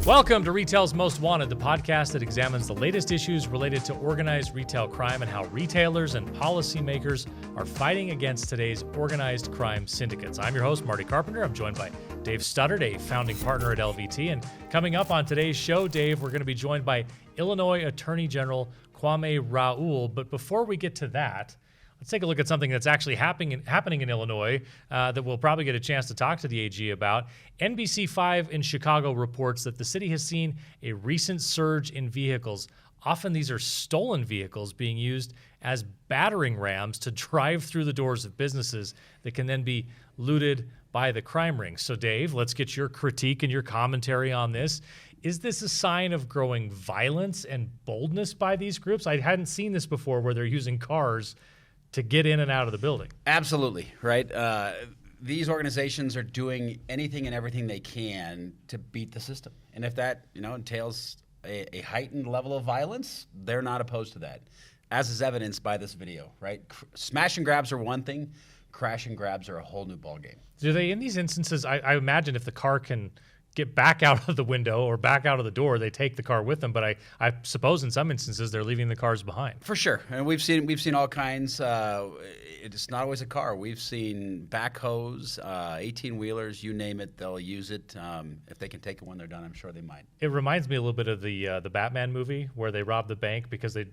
Welcome to Retail's Most Wanted, the podcast that examines the latest issues related to organized retail crime and how retailers and policymakers are fighting against today's organized crime syndicates. I'm your host, Marty Carpenter. I'm joined by Dave Studdard, a founding partner at LVT. And coming up on today's show, Dave, we're going to be joined by Illinois Attorney General Kwame Raoul. But before we get to that, let's take a look at something that's actually happening in Illinois that we'll probably get a chance to talk to the AG about. NBC5 in Chicago reports that the city has seen a recent surge in vehicles. Often these are stolen vehicles being used as battering rams to drive through the doors of businesses that can then be looted by the crime rings. So Dave, let's get your critique and your commentary on this. Is this a sign of growing violence and boldness by these groups? I hadn't seen this before where they're using cars to get in and out of the building. Absolutely, right? These organizations are doing anything and everything they can to beat the system. And if that, entails a heightened level of violence, they're not opposed to that, as is evidenced by this video, right? Smash and grabs are one thing, crash and grabs are a whole new ballgame. Do they, in these instances, I imagine if the car can get back out of the window or back out of the door, they take the car with them. But I suppose in some instances they're leaving the cars behind. For sure, and we've seen all kinds. It's not always a car. We've seen backhoes, 18-wheelers, you name it, they'll use it. If they can take it when they're done, I'm sure they might. It reminds me a little bit of the Batman movie where they rob the bank because they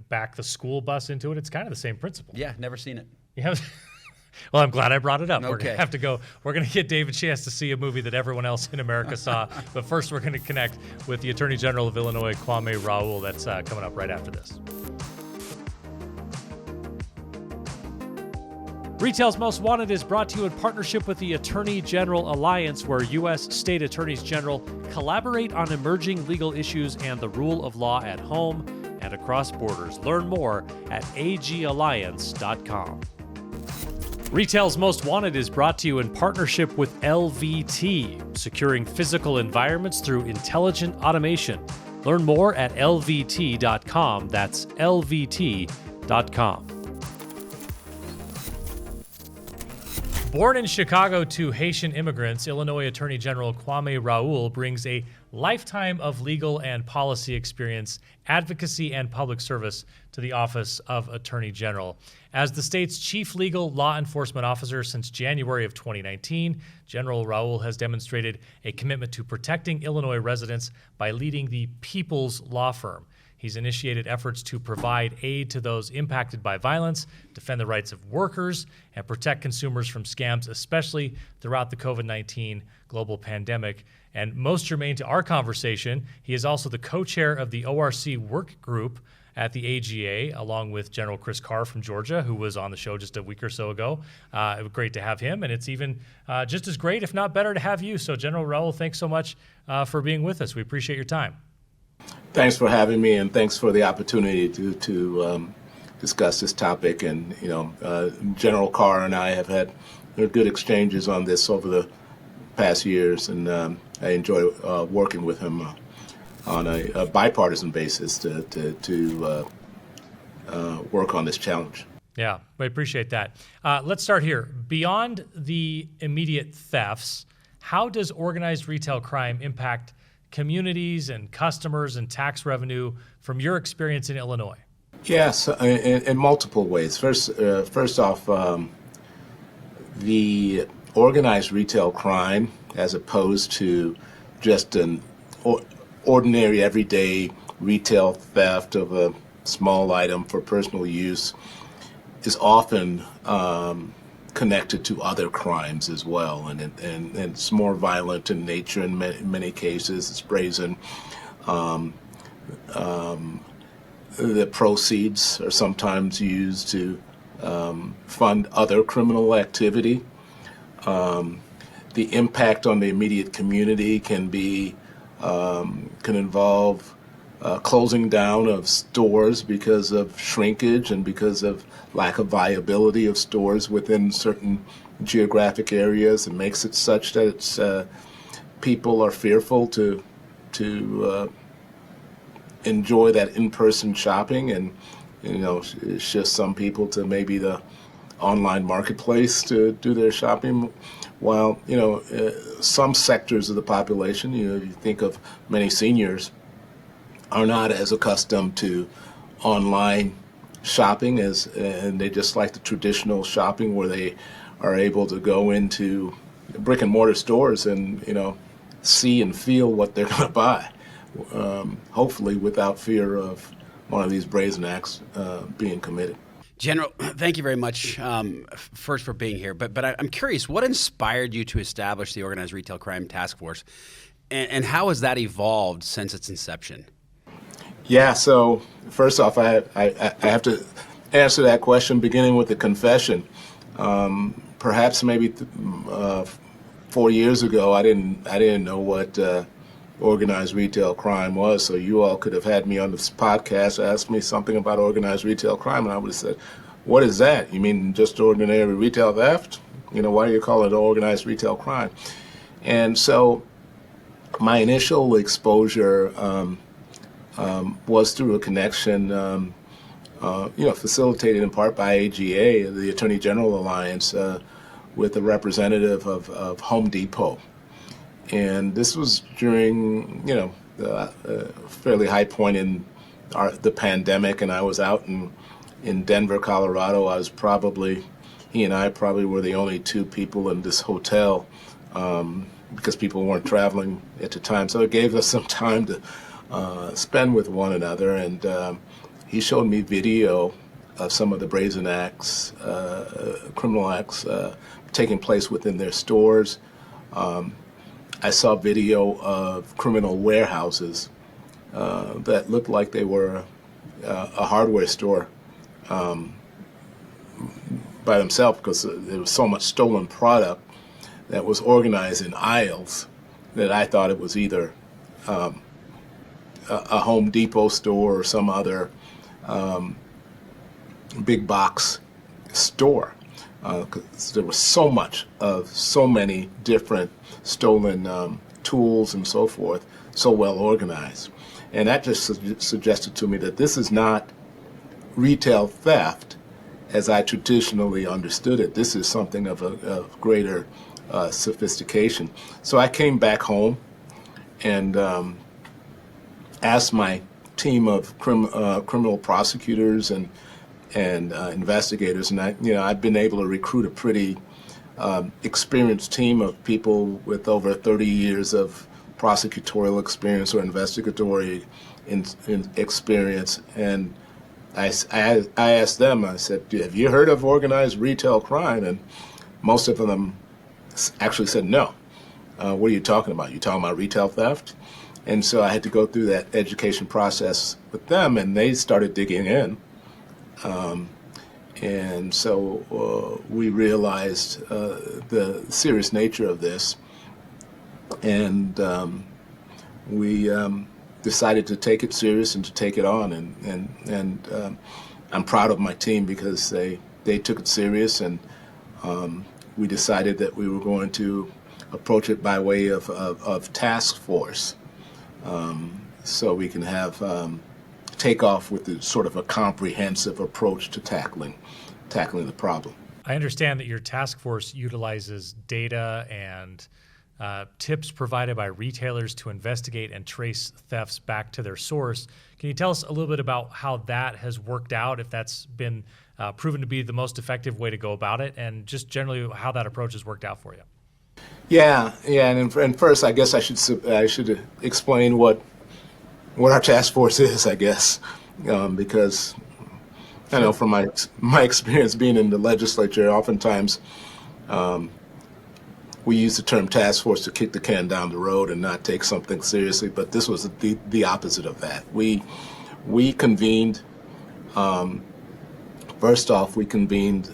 back the school bus into it. It's kind of the same principle. Yeah, never seen it. You have. Well, I'm glad I brought it up. Okay. We're going to have to go. We're going to get Dave a chance to see a movie that everyone else in America saw. But first, we're going to connect with the Attorney General of Illinois, Kwame Raoul. That's coming up right after this. Retail's Most Wanted is brought to you in partnership with the Attorney General Alliance, where U.S. state attorneys general collaborate on emerging legal issues and the rule of law at home and across borders. Learn more at agalliance.com. Retail's Most Wanted is brought to you in partnership with LVT, securing physical environments through intelligent automation. Learn more at lvt.com. That's lvt.com. Born in Chicago to Haitian immigrants, Illinois Attorney General Kwame Raoul brings a lifetime of legal and policy experience, advocacy, and public service to the Office of Attorney General. As the state's chief legal law enforcement officer since January of 2019, General Raoul has demonstrated a commitment to protecting Illinois residents by leading the People's Law Firm. He's initiated efforts to provide aid to those impacted by violence, defend the rights of workers, and protect consumers from scams, especially throughout the COVID-19 global pandemic. And most germane to our conversation, he is also the co-chair of the ORC work group at the AGA, along with General Chris Carr from Georgia, who was on the show just a week or so ago. It was great to have him, and it's even just as great, if not better, to have you. So General Raoul, thanks so much for being with us. We appreciate your time. Thanks for having me, and thanks for the opportunity to discuss this topic. And General Carr and I have had good exchanges on this over the past years, and I enjoy working with him on a bipartisan basis to work on this challenge. Yeah, I appreciate that. Let's start here. Beyond the immediate thefts, how does organized retail crime impact communities and customers and tax revenue from your experience in Illinois? Yes, in multiple ways. First off, the organized retail crime, as opposed to just an ordinary everyday retail theft of a small item for personal use, is often connected to other crimes as well, and it's more violent in nature in many cases. It's brazen. The proceeds are sometimes used to fund other criminal activity. The impact on the immediate community can involve closing down of stores because of shrinkage and because of lack of viability of stores within certain geographic areas. It makes it such that people are fearful to enjoy that in-person shopping, and it's just some people to maybe the online marketplace to do their shopping while, some sectors of the population, you think of many seniors, are not as accustomed to online shopping and they just like the traditional shopping where they are able to go into brick and mortar stores and, see and feel what they're going to buy, hopefully without fear of one of these brazen acts being committed. General, thank you very much, first for being here. But I'm curious, what inspired you to establish the Organized Retail Crime Task Force, and how has that evolved since its inception? Yeah, so first off, I have to answer that question beginning with a confession. Perhaps maybe 4 years ago, I didn't know what organized retail crime was. So you all could have had me on this podcast, asked me something about organized retail crime, and I would have said, "What is that? You mean just ordinary retail theft? Why do you call it organized retail crime?" And so my initial exposure was through a connection, facilitated in part by AGA, the Attorney General Alliance, with a representative of Home Depot. And this was during, a fairly high point in the pandemic, and I was out in Denver, Colorado. He and I probably were the only two people in this hotel because people weren't traveling at the time. So it gave us some time to spend with one another, and he showed me video of some of the brazen acts, criminal acts taking place within their stores. I saw video of criminal warehouses that looked like they were a hardware store by themselves because there was so much stolen product that was organized in aisles that I thought it was either a Home Depot store or some other big box store. 'Cause there was so much of so many different stolen tools and so forth, so well organized. And that just suggested to me that this is not retail theft as I traditionally understood it. This is something of greater sophistication. So I came back home and asked my team of criminal prosecutors and investigators, and I've been able to recruit a pretty experienced team of people with over 30 years of prosecutorial experience or investigatory experience. And I asked them, I said, "Have you heard of organized retail crime?" And most of them actually said, "No." What are you talking about? You talking about retail theft? And so I had to go through that education process with them, and they started digging in. And so we realized the serious nature of this, and we decided to take it serious and to take it on. And I'm proud of my team because they took it serious, and we decided that we were going to approach it by way of task force, so we can have take off with the sort of a comprehensive approach to tackling the problem. I understand that your task force utilizes data and tips provided by retailers to investigate and trace thefts back to their source. Can you tell us a little bit about how that has worked out, if that's been proven to be the most effective way to go about it, and just generally how that approach has worked out for you? Yeah, and first, I guess I should explain what our task force is, I guess, because I know from my experience being in the legislature, oftentimes we use the term task force to kick the can down the road and not take something seriously. But this was the opposite of that. We convened. First off, we convened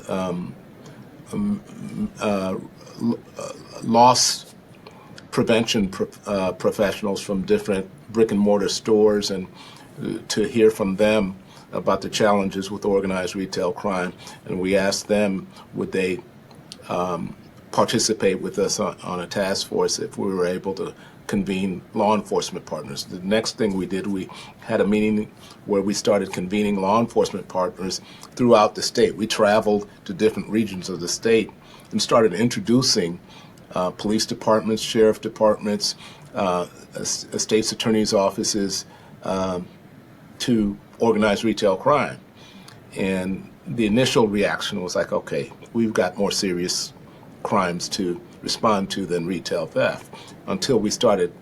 loss prevention professionals from different brick and mortar stores, and to hear from them about the challenges with organized retail crime. And we asked them, would they participate with us on a task force if we were able to convene law enforcement partners. The next thing we did, we had a meeting where we started convening law enforcement partners throughout the state. We traveled to different regions of the state and started introducing police departments, sheriff departments, state's attorney's offices, to organized retail crime. And the initial reaction was like, okay, we've got more serious crimes to respond to than retail theft, until we started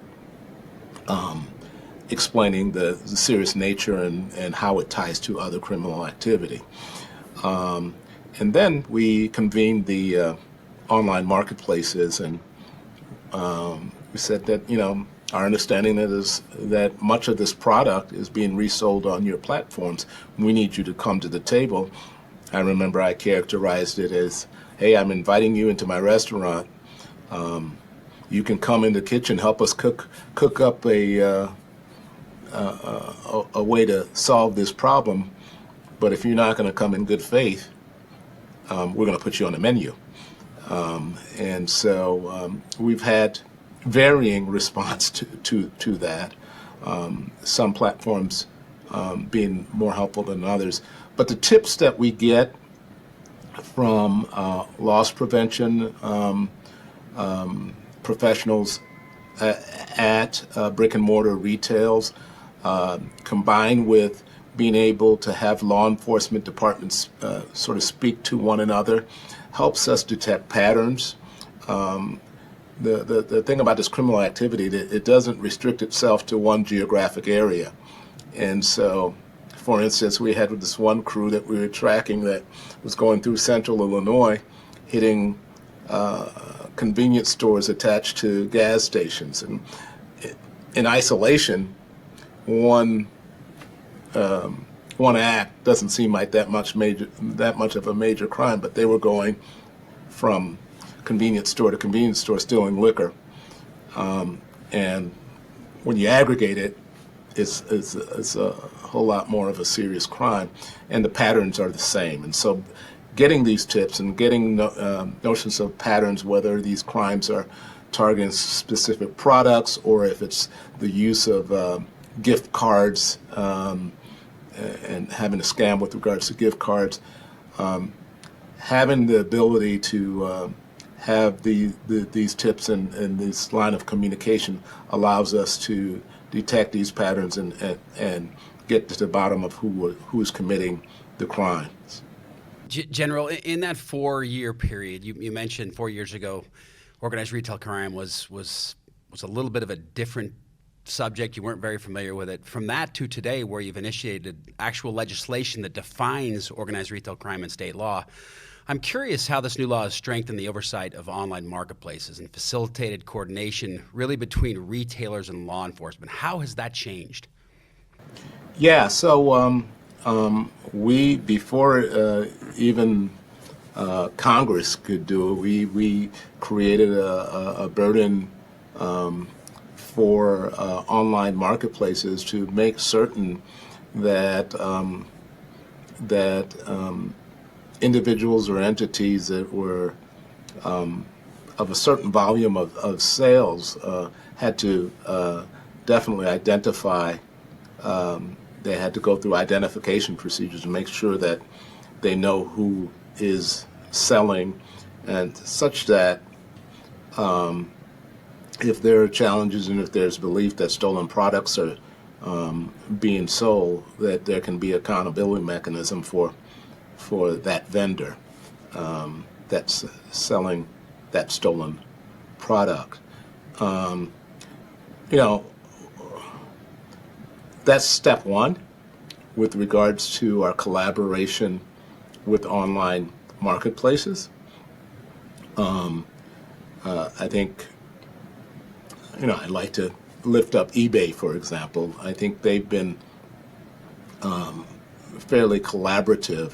explaining the serious nature and how it ties to other criminal activity. And then we convened the online marketplaces, and we said that, our understanding is that much of this product is being resold on your platforms. We need you to come to the table. I remember I characterized it as, hey, I'm inviting you into my restaurant. You can come in the kitchen, help us cook up a way to solve this problem. But if you're not going to come in good faith, we're going to put you on the menu. And so we've had varying response to that. Some platforms being more helpful than others. But the tips that we get from loss prevention professionals at brick and mortar retails, combined with being able to have law enforcement departments sort of speak to one another, helps us detect patterns. The thing about this criminal activity, that it doesn't restrict itself to one geographic area. And so, for instance, we had this one crew that we were tracking that was going through central Illinois, hitting convenience stores attached to gas stations. And in isolation, one act doesn't seem like that much of a major crime, but they were going from convenience store to convenience store stealing liquor. And when you aggregate it, it's a whole lot more of a serious crime, and the patterns are the same. And so getting these tips and getting notions of patterns, whether these crimes are targeting specific products or if it's the use of gift cards and having a scam with regards to gift cards, having the ability to have these tips and this line of communication allows us to detect these patterns and get to the bottom of who's committing the crimes. General, in that 4-year period, you mentioned 4 years ago, organized retail crime was a little bit of a different subject. You weren't very familiar with it. From that to today, where you've initiated actual legislation that defines organized retail crime in state law, I'm curious how this new law has strengthened the oversight of online marketplaces and facilitated coordination really between retailers and law enforcement. How has that changed? Yeah, so we, before even Congress could do it, we created a burden for online marketplaces to make certain that individuals or entities that were of a certain volume of sales had to definitely identify. They had to go through identification procedures to make sure that they know who is selling, and such that if there are challenges and if there's belief that stolen products are being sold, that there can be accountability mechanism for that vendor that's selling that stolen product. That's step one with regards to our collaboration with online marketplaces. I think, I'd like to lift up eBay, for example. I think they've been fairly collaborative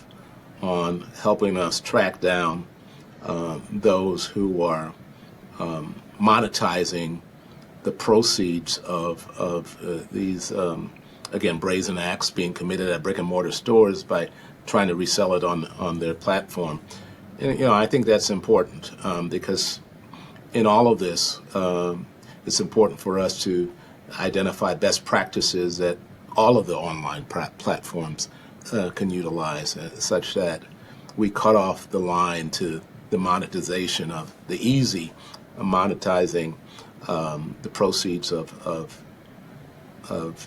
on helping us track down those who are monetizing the proceeds of these, again, brazen acts being committed at brick and mortar stores by trying to resell it on their platform. And, I think that's important because in all of this, it's important for us to identify best practices that all of the online platforms can utilize, such that we cut off the line to the monetization of the easy monetizing the proceeds of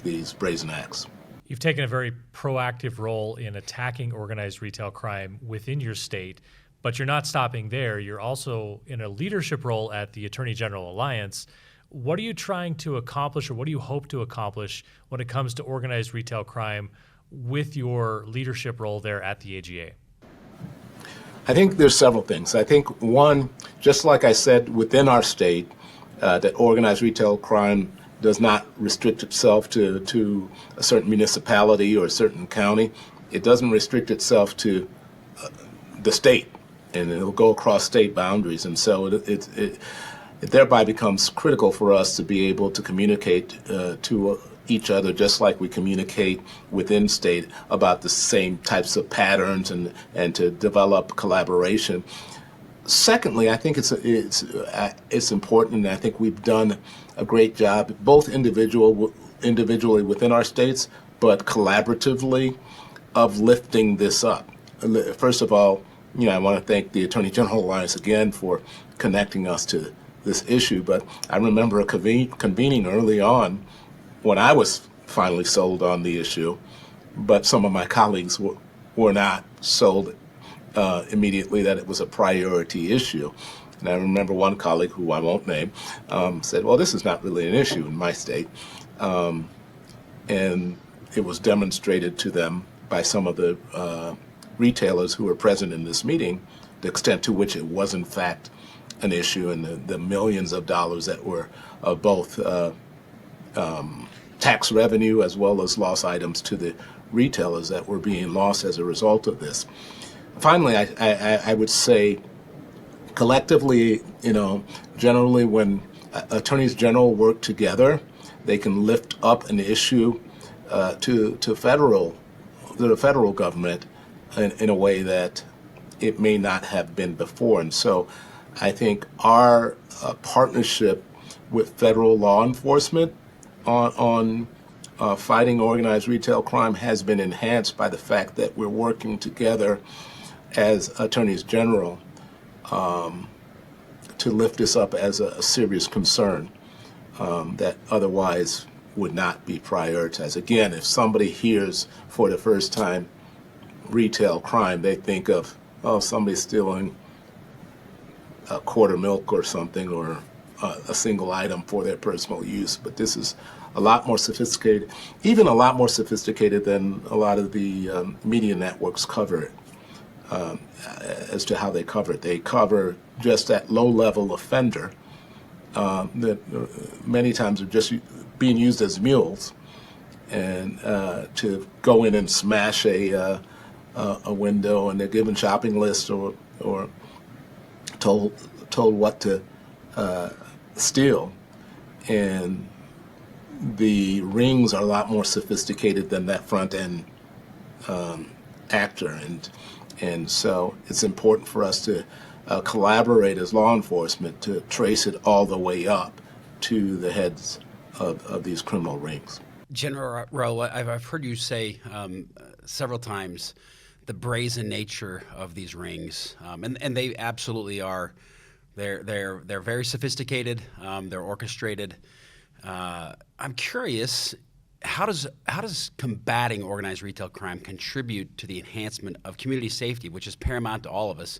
these brazen acts. You've taken a very proactive role in attacking organized retail crime within your state, but you're not stopping there. You're also in a leadership role at the Attorney General Alliance. What are you trying to accomplish, or what do you hope to accomplish when it comes to organized retail crime with your leadership role there at the AGA? I think there's several things. I think one, just like I said, within our state, that organized retail crime does not restrict itself to a certain municipality or a certain county. It doesn't restrict itself to the state, and it'll go across state boundaries. And so it thereby becomes critical for us to be able to communicate to each other, just like we communicate within state about the same types of patterns, and to develop collaboration. Secondly, I think it's important, and I think we've done a great job, both individually within our states, but collaboratively, of lifting this up. First of all, I want to thank the Attorney General Alliance again for connecting us to this issue. But I remember a convening early on when I was finally sold on the issue, but some of my colleagues were not sold immediately that it was a priority issue. And I remember one colleague, who I won't name, said, well, this is not really an issue in my state. And it was demonstrated to them by some of the retailers who were present in this meeting, the extent to which it was in fact an issue, and the millions of dollars that were both tax revenue as well as lost items to the retailers that were being lost as a result of this. Finally, I would say collectively, generally when attorneys general work together, they can lift up an issue to the federal government in a way that it may not have been before. And so I think our partnership with federal law enforcement on fighting organized retail crime has been enhanced by the fact that we're working together as attorneys general to lift this up as a serious concern that otherwise would not be prioritized. Again, if somebody hears for the first time retail crime, they think of, somebody's stealing a quart of milk or something, or a single item for their personal use. But this is a lot more sophisticated, even a lot more sophisticated than a lot of the media networks cover it. As to how they cover it. They cover just that low-level offender that many times are just being used as mules, and to go in and smash a window, and they're given shopping lists or told what to steal. And the rings are a lot more sophisticated than that front-end actor. And so it's important for us to collaborate as law enforcement to trace it all the way up to the heads of these criminal rings. General Raoul, I've heard you say several times the brazen nature of these rings, and they absolutely are. They're very sophisticated. They're orchestrated. I'm curious. How does combating organized retail crime contribute to the enhancement of community safety, which is paramount to all of us?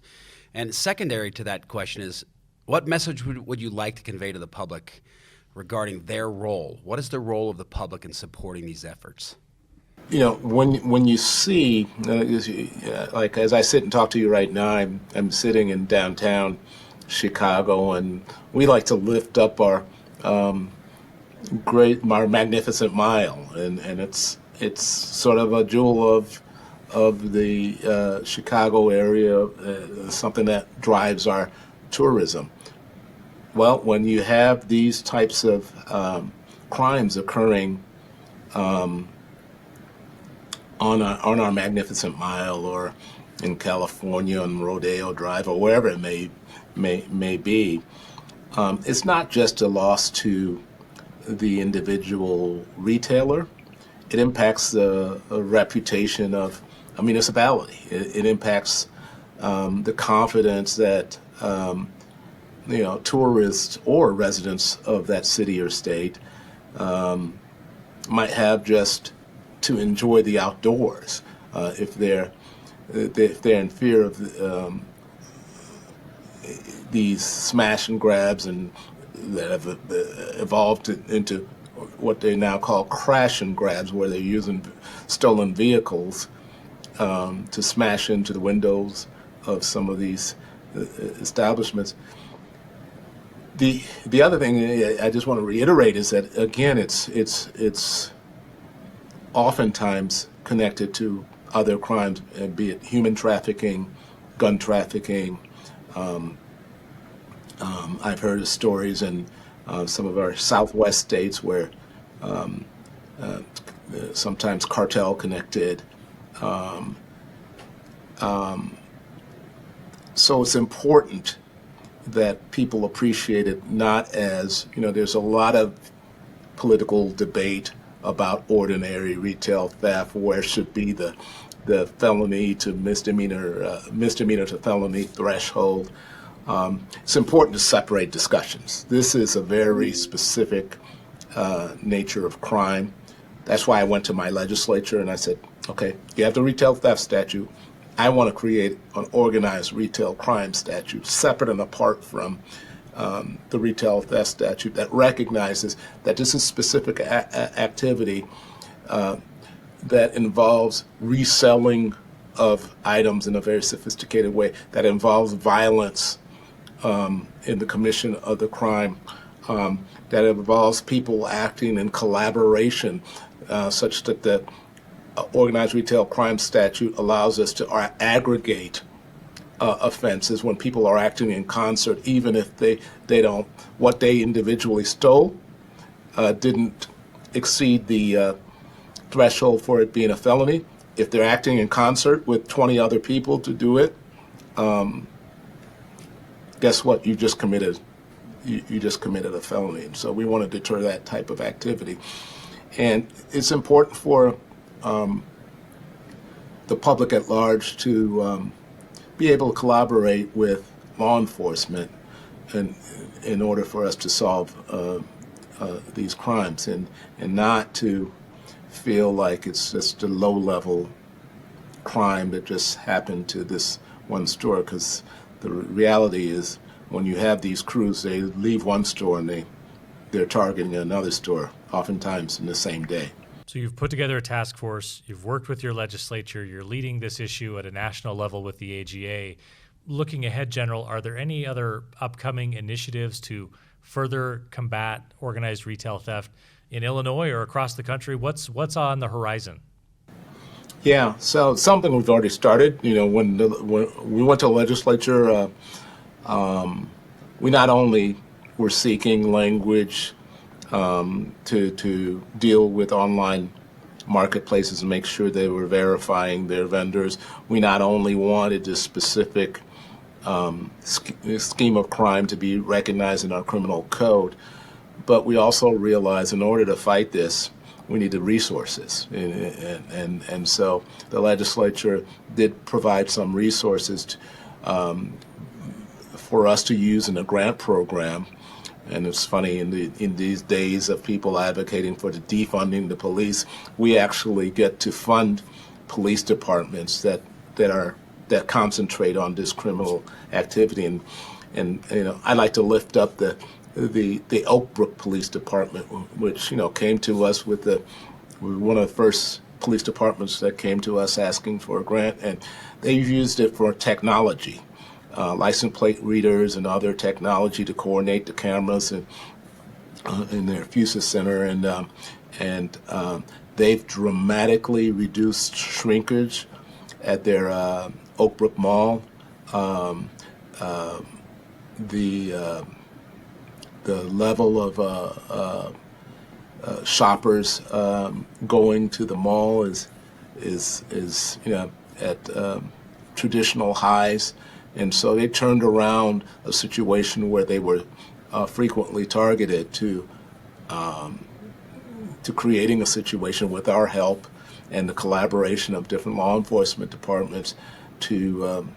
And secondary to that question is, what message would you like to convey to the public regarding their role? What is the role of the public in supporting these efforts? When you see, like as I sit and talk to you right now, I'm sitting in downtown Chicago, and we like to lift up our magnificent mile, and it's sort of a jewel of the Chicago area, something that drives our tourism. Well, when you have these types of crimes occurring on our magnificent mile, or in California on Rodeo Drive, or wherever it may be, it's not just a loss to the individual retailer. It impacts the reputation of a municipality. It impacts the confidence that tourists or residents of that city or state might have just to enjoy the outdoors. If they're in fear of these smash and grabs and that have evolved into what they now call crash and grabs, where they're using stolen vehicles to smash into the windows of some of these establishments. The other thing I just want to reiterate is that, again, it's oftentimes connected to other crimes, be it human trafficking, gun trafficking. I've heard of stories in some of our Southwest states where sometimes cartel connected. So it's important that people appreciate it, not as, there's a lot of political debate about ordinary retail theft, where it should be the felony to misdemeanor to felony threshold. It's important to separate discussions. This is a very specific nature of crime. That's why I went to my legislature and I said, okay, you have the retail theft statute. I want to create an organized retail crime statute, separate and apart from the retail theft statute, that recognizes that this is specific activity that involves reselling of items in a very sophisticated way, that involves violence in the commission of the crime, that involves people acting in collaboration, such that the organized retail crime statute allows us to aggregate offenses when people are acting in concert, even if they don't, what they individually stole didn't exceed the threshold for it being a felony. If they're acting in concert with 20 other people to do it, guess what? You just committed a felony. And so we want to deter that type of activity. And it's important for the public at large to be able to collaborate with law enforcement in order for us to solve these crimes, and not to feel like it's just a low-level crime that just happened to this one store, because the reality is when you have these crews, they leave one store and they're targeting another store, oftentimes in the same day. So you've put together a task force, you've worked with your legislature, you're leading this issue at a national level with the AGA. Looking ahead, General, are there any other upcoming initiatives to further combat organized retail theft in Illinois or across the country? What's on the horizon? Yeah, so something we've already started. When we went to the legislature, we not only were seeking language to deal with online marketplaces and make sure they were verifying their vendors. We not only wanted this specific scheme of crime to be recognized in our criminal code, but we also realized in order to fight this, we needed resources. And so the legislature did provide some resources for us to use in a grant program. And it's funny, in these days of people advocating for the defunding the police, we actually get to fund police departments that concentrate on this criminal activity. And I like to lift up the Oak Brook Police Department, which came to us with one of the first police departments that came to us asking for a grant, and they've used it for technology. License plate readers and other technology to coordinate the cameras in their FUSA center, and they've dramatically reduced shrinkage at their Oak Brook Mall. The level of shoppers going to the mall is at traditional highs. And so they turned around a situation where they were frequently targeted to creating a situation with our help and the collaboration of different law enforcement departments to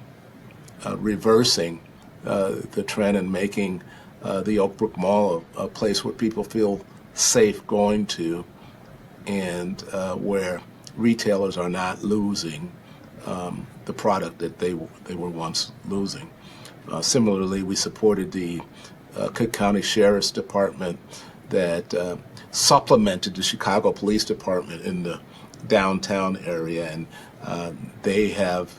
reversing the trend and making the Oak Brook Mall a place where people feel safe going to, and where retailers are not losing the product that they were once losing. Similarly, we supported the Cook County Sheriff's Department that supplemented the Chicago Police Department in the downtown area, and they have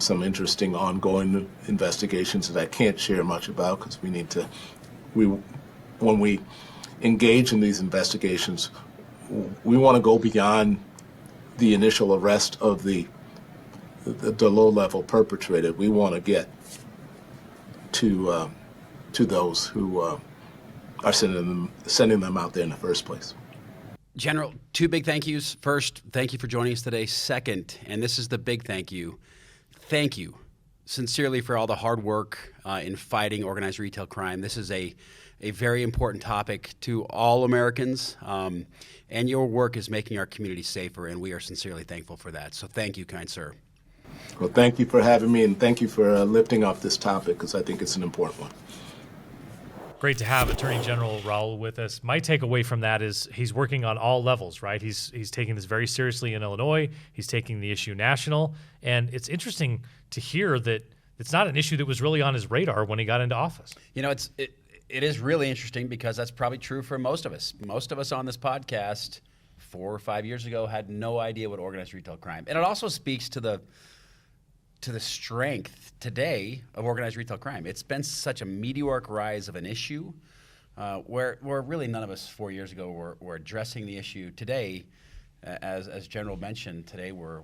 some interesting ongoing investigations that I can't share much about because when we engage in these investigations, we want to go beyond the initial arrest of the low-level perpetrator. We want to get to those who are sending them out there in the first place. General, two big thank yous. First, thank you for joining us today. Second, and this is the big thank you sincerely for all the hard work in fighting organized retail crime. This is a very important topic to all Americans, and your work is making our community safer, and we are sincerely thankful for that. So thank you, kind sir. Well, thank you for having me, and thank you for lifting up this topic because I think it's an important one. Great to have Attorney General Raoul with us. My takeaway from that is he's working on all levels, right? He's taking this very seriously in Illinois. He's taking the issue national. And it's interesting to hear that it's not an issue that was really on his radar when he got into office. You know, it is really interesting because that's probably true for most of us. Most of us on this podcast 4 or 5 years ago had no idea what organized retail crime. And it also speaks to the strength today of organized retail crime. It's been such a meteoric rise of an issue where really none of us 4 years ago were addressing the issue. Today, as General mentioned, today we're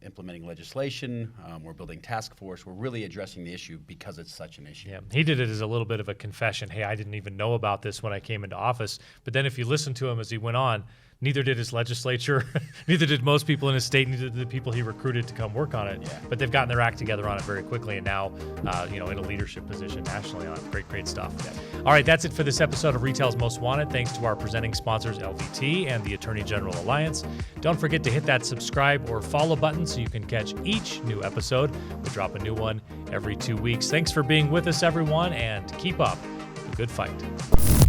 implementing legislation, we're building task force, we're really addressing the issue because it's such an issue. Yeah, he did it as a little bit of a confession. Hey, I didn't even know about this when I came into office. But then if you listen to him as he went on, neither did his legislature, neither did most people in his state, neither did the people he recruited to come work on it. Yeah. But they've gotten their act together on it very quickly, and now, in a leadership position nationally on it. Great stuff. Yeah. All right, that's it for this episode of Retail's Most Wanted. Thanks to our presenting sponsors, LVT and the Attorney General Alliance. Don't forget to hit that subscribe or follow button so you can catch each new episode. We drop a new one every 2 weeks. Thanks for being with us, everyone, and keep up the good fight.